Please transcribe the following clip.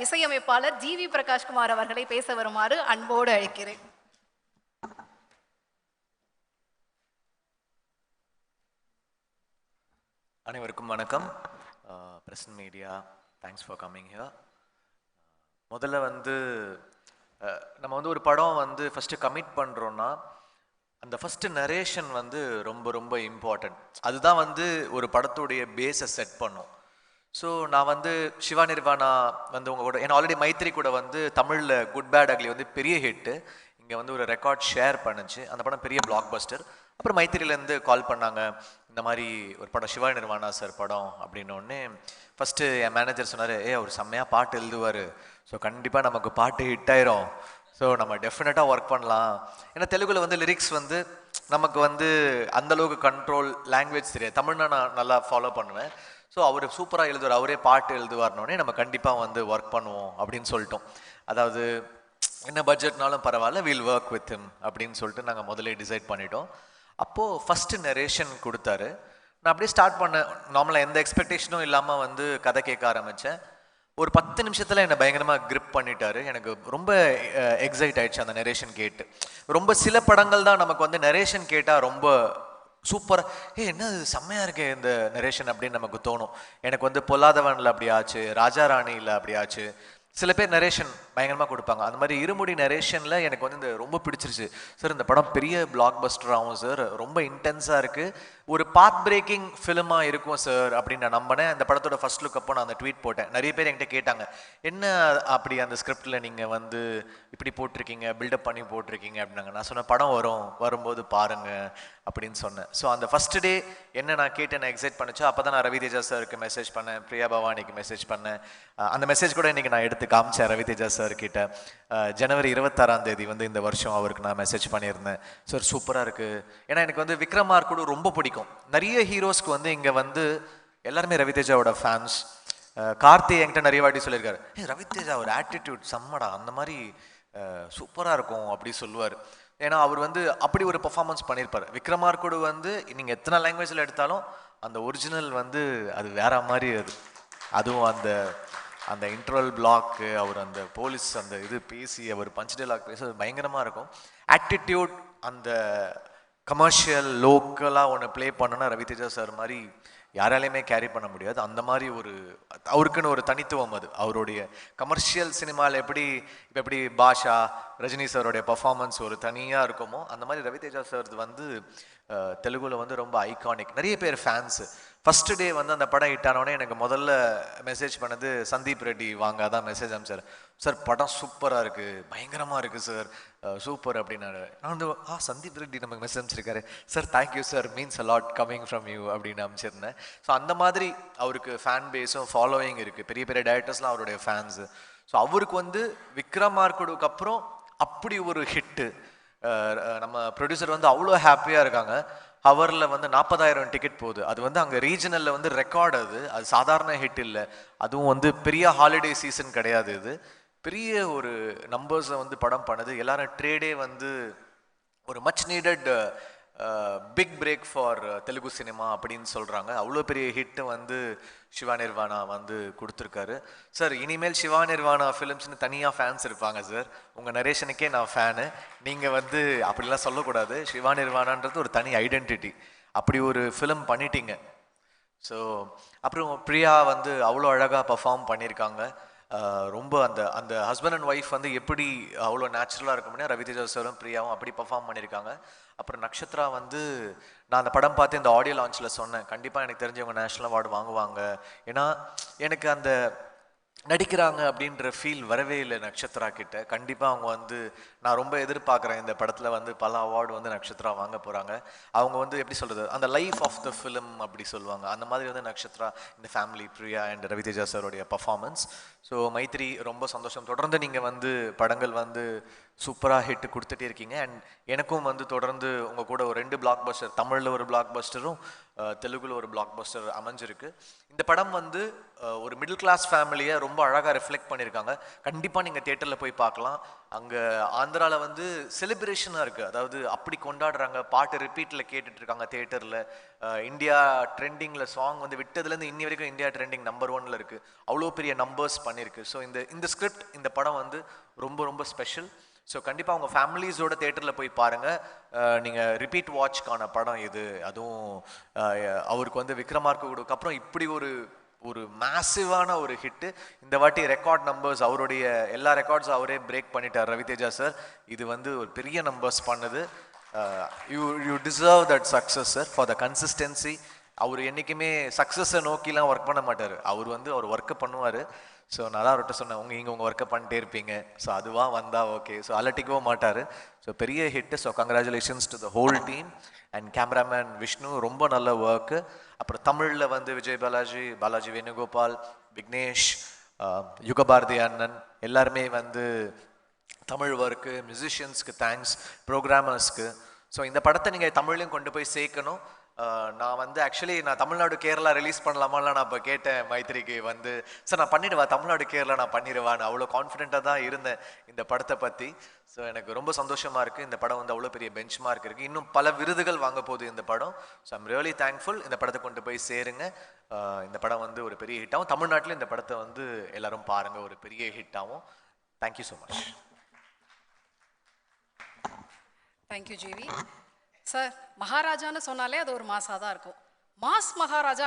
இசையமைப்பாளர் ஜி.வி. பிரகாஷ்குமார் அவர்களை பேச வருமாறு அன்போடு அழைக்கிறேன். அனைவருக்கும் வணக்கம். Present media, thanks for coming here. முதல்ல நம்ம ஒரு படம் ஃபஸ்ட்டு கமிட் பண்ணுறோன்னா அந்த ஃபஸ்ட்டு நரேஷன் ரொம்ப ரொம்ப இம்பார்ட்டண்ட். அதுதான் ஒரு படத்துடைய பேஸை செட் பண்ணும். ஸோ நான் சிவா நிர்வாணா உங்கள் கூட, ஏன்னா ஆல்ரெடி மைத்ரி கூட தமிழில் குட் பேட் அக்லி பெரிய ஹிட்டு. இங்கே ஒரு ரெக்கார்ட் ஷேர் பண்ணுச்சு. அந்த படம் பெரிய பிளாக் பஸ்டர். அப்புறம் மைத்திரியிலேருந்து கால் பண்ணாங்க, இந்த மாதிரி ஒரு படம் சிவா நிர்வாணா சார் படம் அப்படின்னோடனே ஃபஸ்ட்டு என் மேனேஜர் சொன்னார், அவர் செம்மையாக பாட்டு எழுதுவார், ஸோ கண்டிப்பாக நமக்கு பாட்டு ஹிட் ஆயிரும், ஸோ நம்ம டெஃபினட்டாக ஒர்க் பண்ணலாம். ஏன்னா தெலுங்குல லிரிக்ஸ் நமக்கு அந்தளவுக்கு கண்ட்ரோல் லாங்குவேஜ் தெரியாது. தமிழ்னா நான் நல்லா ஃபாலோ பண்ணுவேன். ஸோ அவர் சூப்பராக எழுதுவார், அவரே பாட்டு எழுதுவார்னோடனே நம்ம கண்டிப்பாக ஒர்க் பண்ணுவோம் அப்படின்னு சொல்லிட்டோம். அதாவது என்ன பட்ஜெட்னாலும் பரவாயில்ல, வீல் ஒர்க் வித் ஹிம் அப்படின்னு சொல்லிட்டு நாங்கள் முதல்ல டிசைட் பண்ணிட்டோம். அப்போது ஃபஸ்ட்டு நரேஷன் கொடுத்தாரு. நான் அப்படியே ஸ்டார்ட் பண்ணேன். நார்மலாக எந்த எக்ஸ்பெக்டேஷனும் இல்லாமல் கதை கேட்க ஆரம்பித்தேன். ஒரு 10 நிமிஷத்தில் என்னை பயங்கரமாக கிரிப் பண்ணிட்டாரு. எனக்கு ரொம்ப எக்ஸைட் ஆயிடுச்சு அந்த நரேஷன் கேட்டு. ரொம்ப சில படங்கள் தான் நமக்கு நரேஷன் கேட்டால் ரொம்ப சூப்பராக, என்ன செம்மையாக இருக்கே இந்த நரேஷன் அப்படின்னு நமக்கு தோணும். எனக்கு பொல்லாதவனில் அப்படி ஆச்சு, ராஜா ராணியில் அப்படி ஆச்சு. சில பேர் நரேஷன் பயங்கரமாக கொடுப்பாங்க. அந்த மாதிரி இருமுடி நரேஷனில் எனக்கு இந்த ரொம்ப பிடிச்சிருச்சு. சார் இந்த படம் பெரிய பிளாக் பஸ்டர் ஆகும் சார், ரொம்ப இன்டென்ஸாக இருக்குது, ஒரு பாத் பிரேக்கிங் ஃபிலிமாக இருக்கும் சார் அப்படின்னு நான் நம்பினேன். அந்த படத்தோட ஃபர்ஸ்ட் லுக் அப்போ நான் அந்த ட்வீட் போட்டேன். நிறைய பேர் என்கிட்ட கேட்டாங்க, என்ன அப்படி அந்த ஸ்கிரிப்டில் நீங்கள் இப்படி போட்டிருக்கீங்க, பில்டப் பண்ணி போட்டிருக்கீங்க அப்படின்னாங்க. நான் சொன்னேன், படம் வரும்போது பாருங்கள் அப்படின்னு சொன்னேன். ஸோ அந்த ஃபஸ்ட் டே என்ன நான் கேட்டு நான் எக்ஸைட் பண்ணிச்சோ அப்போ தான் நான் ரவி தேஜா சாருக்கு மெசேஜ் பண்ணேன், பிரியா பவானிக்கு மெசேஜ் பண்ணேன். அந்த மெசேஜ் கூட இன்றைக்கி நான் எடுத்து காமிச்சேன் ரவி தேஜா சார் கிட்ட. ஜனவரி 26ஆம் தேதி இந்த வருஷம் அவருக்கு நான் மெசேஜ் பண்ணியிருந்தேன். சார் சூப்பராக இருக்குது. ஏன்னா எனக்கு விக்ரமார் கூட ரொம்ப பிடிக்கும். நிறைய ஹீரோஸ்க்கு இங்கே எல்லாருமே ரவி தேஜாவோட ஃபேன்ஸ். கார்த்தி என்கிட்ட நிறைய வாட்டி சொல்லியிருக்காரு, ரவி தேஜா ஒரு ஆட்டிடியூட் செம்மடா, அந்த மாதிரி சூப்பராக இருக்கும் அப்படி சொல்லுவார். ஏன்னா அவர் அப்படி ஒரு பெர்ஃபார்மன்ஸ் பண்ணியிருப்பார். விக்ரமார் கூட நீங்கள் எத்தனை லாங்குவேஜில் எடுத்தாலும் அந்த ஒரிஜினல் அது வேற மாதிரி. அதுவும் அந்த இன்டர்வல் பிளாக்கு, அவர் அந்த போலீஸ் அந்த இது பேசி, அவர் பஞ்ச் டைலாக் பேச பயங்கரமாக இருக்கும். ஆட்டிடியூட், அந்த கமர்ஷியல் லோக்கலாக ஒன்று ப்ளே பண்ணோன்னா ரவி தேஜா சார் மாதிரி யாராலையுமே கேரி பண்ண முடியாது. அந்த மாதிரி அவருக்குன்னு ஒரு தனித்துவம். அது அவருடைய கமர்ஷியல் சினிமாவில் எப்படி பாஷா, ரஜினி சாரோடைய பர்ஃபார்மன்ஸ் ஒரு தனியாக இருக்குமோ, அந்த மாதிரி ரவி தேஜா சார் தெலுங்குல ரொம்ப ஐகானிக். நிறைய பேர் ஃபேன்ஸு. ஃபஸ்ட்டு டே அந்த படம் ஹிட் ஆனோடனே எனக்கு முதல்ல மெசேஜ் பண்ணது சந்தீப் ரெட்டி வாங்க, அதான் மெசேஜ் அனுப்பிச்சார். சார் படம் சூப்பராக இருக்குது, பயங்கரமாக இருக்குது சார், சூப்பர் அப்படின்னாரு. நான் சந்தீப் ரெட்டி நமக்கு மெசேஜ் அனுப்பிச்சிருக்காரு, sir thank you sir, means a lot coming from you அப்படின்னு அனுப்பிச்சிருந்தேன். ஸோ அந்த மாதிரி அவருக்கு ஃபேன் பேஸும் ஃபாலோவிங் இருக்குது. பெரிய பெரிய டைரக்டர்ஸ்லாம் அவருடைய ஃபேன்ஸு. ஸோ அவருக்கு விக்ரமார்க்குடுக்கு அப்புறம் அப்படி ஒரு ஹிட்டு. நம்ம ப்ரொடியூசர் அவ்வளோ ஹாப்பியாக இருக்காங்க. ஹவரில் 40,000 டிக்கெட் போகுது. அது அங்கே ரீஜனலில் ரெக்கார்டு. அது சாதாரண ஹிட் இல்லை. அதுவும் பெரிய ஹாலிடே சீசன் கிடையாது. இது பெரிய ஒரு நம்பர்ஸை படம் பண்ணுது. எல்லாரும் ட்ரேடே ஒரு much needed big break for Telugu cinema அப்படின்னு சொல்கிறாங்க. அவ்வளோ பெரிய ஹிட்டு சிவா நிர்வாணா கொடுத்துருக்காரு. சார் இனிமேல் சிவா நிர்வாணா ஃபிலிம்ஸ்னு தனியாக ஃபேன்ஸ் இருப்பாங்க சார். உங்கள் நரேஷனுக்கே நான் ஃபேனு. நீங்கள் அப்படிலாம் சொல்லக்கூடாது. சிவா நிர்வாணான்றது ஒரு தனி ஐடென்டிட்டி. அப்படி ஒரு ஃபிலிம் பண்ணிட்டீங்க. ஸோ அப்புறம் பிரியா அவ்வளோ அழகாக பர்ஃபார்ம் பண்ணியிருக்காங்க. ரொம்ப அந்த ஹஸ்பண்ட் அண்ட் ஒய்ஃப் எப்படி அவ்வளோ நேச்சுரலாக இருக்கும்னா ரவி தேஜா சாரும் பிரியாவும் அப்படி பர்ஃபார்ம் பண்ணியிருக்காங்க. அப்புறம் நக்ஷத்ரா நான் அந்த படம் பார்த்து இந்த ஆடியோ லான்ச்சில் சொன்னேன், கண்டிப்பாக எனக்கு தெரிஞ்சவங்க நேஷ்னல் அவார்டு வாங்குவாங்க. ஏன்னா எனக்கு அந்த நடிக்கிறாங்க அப்படின்ற ஃபீல் வரவே இல்லை நக்ஷத்ரா கிட்ட. கண்டிப்பாக அவங்க நான் ரொம்ப எதிர்பார்க்குறேன் இந்த படத்தில் பல அவார்டு நக்ஷத்ரா வாங்க போகிறாங்க. அவங்க எப்படி சொல்கிறது, அந்த லைஃப் ஆஃப் த ஃபிலிம் அப்படி சொல்லுவாங்க. அந்த மாதிரி நக்ஷத்ரா, இந்த ஃபேமிலி, பிரியா அண்ட் ரவி தேஜா சாரோடைய பர்ஃபார்மன்ஸ். ஸோ மைத்ரி ரொம்ப சந்தோஷம். தொடர்ந்து நீங்கள் படங்கள் சூப்பராக ஹிட் கொடுத்துட்டே இருக்கீங்க. அண்ட் எனக்கும் வந்து தொடர்ந்து உங்கள் கூட ஒரு 2 பிளாக் பஸ்டர், தமிழில் ஒரு பிளாக் பஸ்டரும் தெலுங்குல ஒரு பிளாக் பஸ்டர் அமைஞ்சிருக்கு. இந்த படம் வந்து ஒரு மிடில் கிளாஸ் ஃபேமிலியை ரொம்ப அழகாக ரிஃப்ளெக்ட் பண்ணியிருக்காங்க. கண்டிப்பாக நீங்கள் தேட்டரில் போய் பார்க்கலாம். அங்கே ஆந்திராவில் வந்து செலிப்ரேஷனாக இருக்குது, அதாவது அப்படி கொண்டாடுறாங்க. பாட்டு ரிப்பீட்டில் கேட்டுட்ருக்காங்க தேட்டரில். இந்தியா ட்ரெண்டிங்கில் சாங் வந்து விட்டதுலேருந்து இன்னி வரைக்கும் இந்தியா ட்ரெண்டிங் நம்பர் 1ல் இருக்குது. அவ்வளோ பெரிய நம்பர்ஸ் பண்ணியிருக்கு. ஸோ இந்த ஸ்கிரிப்ட், இந்த படம் வந்து ரொம்ப ரொம்ப ஸ்பெஷல். ஸோ கண்டிப்பாக உங்கள் ஃபேமிலிஸோட தேட்டரில் போய் பாருங்கள். நீங்கள் ரிப்பீட் வாட்ச்க்கான படம் இது. அதுவும் அவருக்கு வந்து விக்ரமார்க்கு அப்புறம் இப்படி ஒரு மேசிவான ஒரு ஹிட்டு. இந்த வாட்டி ரெக்கார்ட் நம்பர்ஸ், அவருடைய எல்லா ரெக்கார்ட்ஸும் அவரே பிரேக் பண்ணிட்டார் ரவிதேஜா சார். இது வந்து ஒரு பெரிய நம்பர்ஸ் பண்ணுது. You deserve that success sir for the consistency. அவர் என்றைக்குமே சக்ஸஸை நோக்கிலாம் ஒர்க் பண்ண மாட்டார். அவர் ஒர்க்கை பண்ணுவார். ஸோ நான் தான் அவர்கிட்ட சொன்னேன், உங்கள் ஒர்க்கை பண்ணிட்டே இருப்பீங்க. ஸோ அதுவாக வந்தால் ஓகே. ஸோ அலட்டிக்கவும் மாட்டார். ஸோ பெரிய hit. So congratulations to the whole team. And cameraman Vishnu ரொம்ப நல்ல ஒர்க்கு. அப்புறம் தமிழில் வந்து விஜய் பாலாஜி வேணுகோபால், விக்னேஷ், யுகபாரதி அண்ணன் எல்லாருமே வந்து தமிழ் ஒர்க்கு, மியூசிஷியன்ஸ்க்கு தேங்க்ஸ், ப்ரோக்ராமர்ஸ்க்கு. ஸோ இந்த படத்தை நீங்கள் தமிழ்லையும் கொண்டு போய் சேர்க்கணும். நான் வந்து ஆக்சுவலி நான் தமிழ்நாடு கேரளா ரிலீஸ் பண்ணலாமான்லாம் நான் இப்போ கேட்டேன் மைத்திரிக்கு வந்து. சார் நான் பண்ணிடுவா, தமிழ்நாடு கேரளா நான் பண்ணிடுவான்னு அவ்வளோ கான்ஃபிடென்ட்டாக தான் இருந்தேன் இந்த படத்தை பற்றி. ஸோ எனக்கு ரொம்ப சந்தோஷமாக இருக்குது. இந்த படம் வந்து அவ்வளோ பெரிய பெஞ்ச் மார்க் இருக்குது. இன்னும் பல விருதுகள் வாங்க போகுது இந்த படம். So I'm really thankful. இந்த படத்தை கொண்டு போய் சேருங்க. இந்த படம் வந்து ஒரு பெரிய ஹிட் ஆகும். தமிழ்நாட்டில் இந்த படத்தை வந்து எல்லாரும் பாருங்கள், ஒரு பெரிய ஹிட் ஆகும். Thank you so much. Thank you GV sir. மகாராஜான்னு சொன்னாலே அது ஒரு மாசாக தான் இருக்கும். மாஸ் மகாராஜா